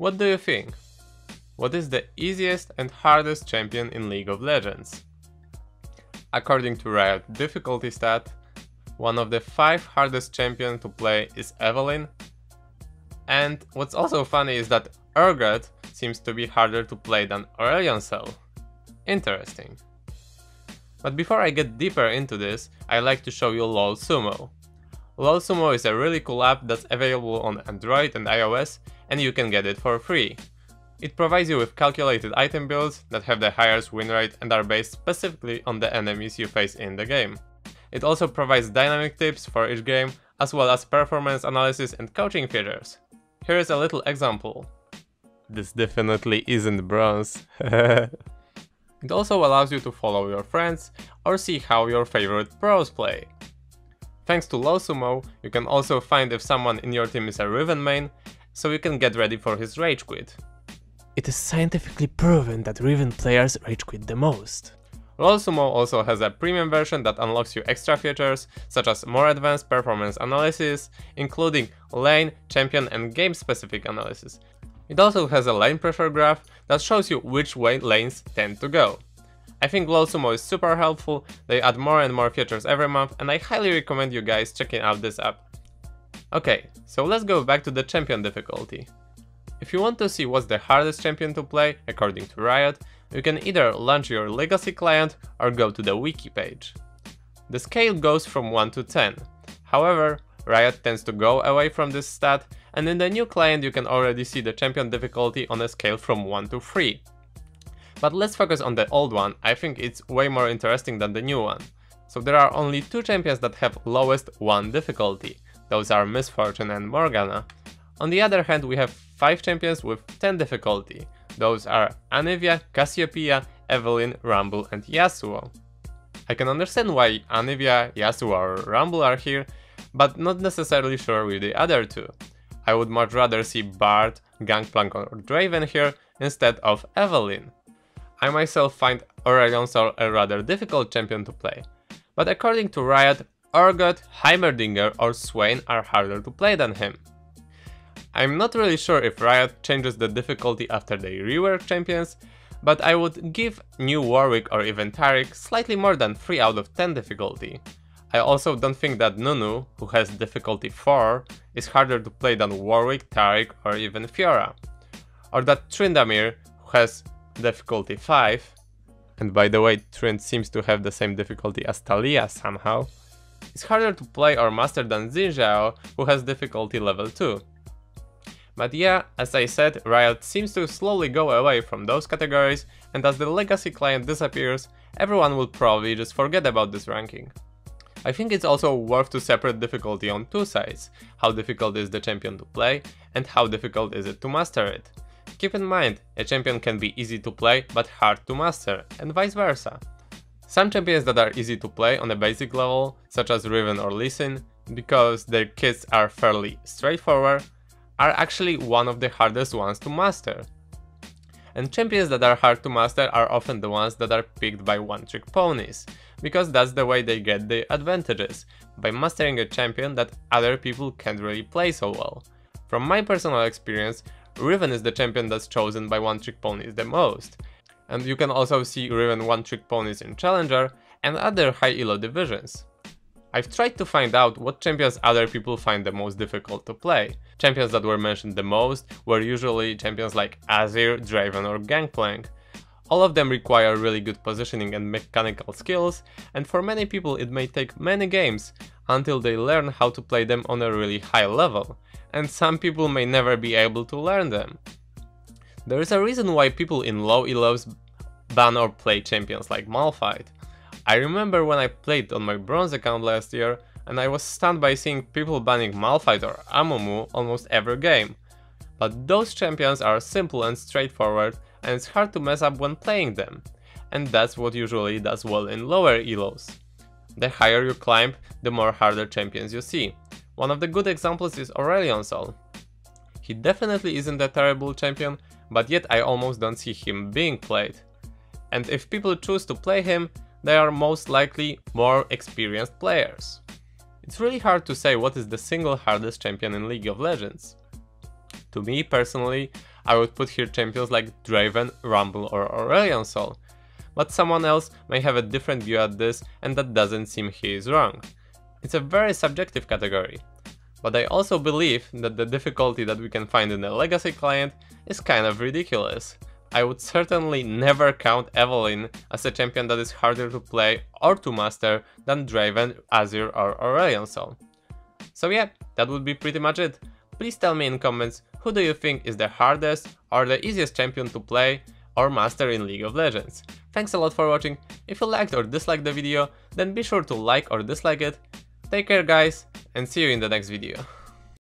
What do you think? What is the easiest and hardest champion in League of Legends? According to Riot difficulty stat, one of the 5 hardest champions to play is Evelynn. And what's also funny is that Urgot seems to be harder to play than Aurelion Sol. Interesting. But before I get deeper into this, I'd like to show you LOL Sumo. LOL Sumo is a really cool app that's available on Android and iOS, and you can get it for free. It provides you with calculated item builds that have the highest win rate and are based specifically on the enemies you face in the game. It also provides dynamic tips for each game, as well as performance analysis and coaching features. Here is a little example. This definitely isn't bronze. It also allows you to follow your friends or see how your favorite pros play. Thanks to LOL Sumo, you can also find if someone in your team is a Riven main, so you can get ready for his rage quit. It is scientifically proven that Riven players rage quit the most. LOL Sumo also has a premium version that unlocks you extra features, such as more advanced performance analysis, including lane, champion and game-specific analysis. It also has a lane pressure graph that shows you which way lanes tend to go. I think LOL Sumo is super helpful, they add more and more features every month, and I highly recommend you guys checking out this app. Okay, so let's go back to the champion difficulty. If you want to see what's the hardest champion to play, according to Riot, you can either launch your legacy client or go to the wiki page. The scale goes from 1 to 10. However, Riot tends to go away from this stat, and in the new client you can already see the champion difficulty on a scale from 1 to 3. But let's focus on the old one, I think it's way more interesting than the new one. So there are only 2 champions that have lowest 1 difficulty, those are Miss Fortune and Morgana. On the other hand, we have 5 champions with 10 difficulty, those are Anivia, Cassiopeia, Evelynn, Rumble and Yasuo. I can understand why Anivia, Yasuo or Rumble are here, but not necessarily sure with the other 2. I would much rather see Bard, Gangplank or Draven here instead of Evelynn. I myself find Aurelion Sol a rather difficult champion to play, but according to Riot, Urgot, Heimerdinger or Swain are harder to play than him. I'm not really sure if Riot changes the difficulty after they rework champions, but I would give new Warwick or even Taric slightly more than 3 out of 10 difficulty. I also don't think that Nunu, who has difficulty 4, is harder to play than Warwick, Taric or even Fiora. Or that Tryndamere, who has difficulty 5, and by the way Trynd seems to have the same difficulty as Talia somehow, is harder to play or master than Xin Zhao, who has difficulty level 2. But yeah, as I said, Riot seems to slowly go away from those categories, and as the legacy client disappears, everyone will probably just forget about this ranking. I think it's also worth to separate difficulty on 2 sides, how difficult is the champion to play, and how difficult is it to master it. Keep in mind, a champion can be easy to play but hard to master, and vice versa. Some champions that are easy to play on a basic level, such as Riven or Lee Sin, because their kits are fairly straightforward, are actually one of the hardest ones to master. And champions that are hard to master are often the ones that are picked by one-trick ponies, because that's the way they get the advantages, by mastering a champion that other people can't really play so well. From my personal experience, Riven is the champion that's chosen by one-trick ponies the most, and you can also see Riven one-trick ponies in Challenger and other high elo divisions. I've tried to find out what champions other people find the most difficult to play. Champions that were mentioned the most were usually champions like Azir, Draven or Gangplank. All of them require really good positioning and mechanical skills, and for many people it may take many games until they learn how to play them on a really high level, and some people may never be able to learn them. There is a reason why people in low elos ban or play champions like Malphite. I remember when I played on my bronze account last year, and I was stunned by seeing people banning Malphite or Amumu almost every game. But those champions are simple and straightforward, and it's hard to mess up when playing them. And that's what usually does well in lower elos. The higher you climb, the more harder champions you see. One of the good examples is Aurelion Sol. He definitely isn't a terrible champion, but yet I almost don't see him being played. And if people choose to play him, they are most likely more experienced players. It's really hard to say what is the single hardest champion in League of Legends. To me personally, I would put here champions like Draven, Rumble or Aurelion Sol, but someone else may have a different view at this, and that doesn't seem he is wrong. It's a very subjective category. But I also believe that the difficulty that we can find in the Legacy client is kind of ridiculous. I would certainly never count Evelynn as a champion that is harder to play or to master than Draven, Azir or Aurelion Sol. So yeah, that would be pretty much it. Please tell me in comments who do you think is the hardest or the easiest champion to play or master in League of Legends. Thanks a lot for watching. If you liked or disliked the video, then be sure to like or dislike it. Take care guys, and see you in the next video.